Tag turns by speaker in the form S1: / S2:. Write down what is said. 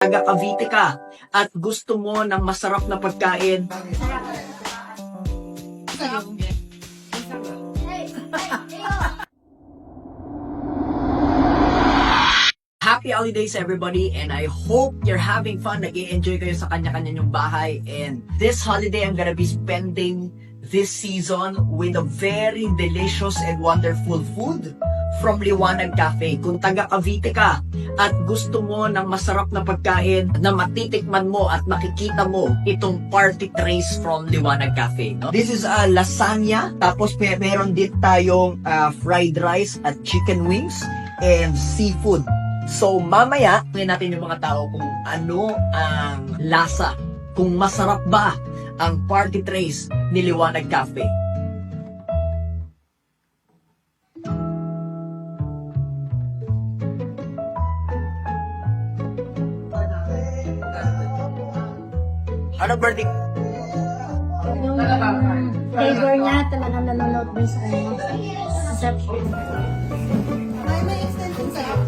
S1: taga Cavite ka at gusto mo ng masarap na pagkain, Happy holidays everybody, and I hope you're having fun. Nag-i-enjoy kayo sa kanya-kanya nyong bahay. And this holiday, I'm gonna be spending this season with a very delicious and wonderful food from Liwanag Cafe. Kung taga Cavite ka at gusto mo ng masarap na pagkain na matitikman mo at makikita mo itong party trays from Liwanag Cafe. No? This is a lasagna, tapos meron din tayong fried rice at chicken wings and seafood. So mamaya, tingnan natin yung mga tao kung ano ang lasa, kung masarap ba ang party trays ni Liwanag Cafe. Ano birthday?
S2: Yung flavor niya talagang nanonood din sa ano. Sa
S3: May extension sa'yo.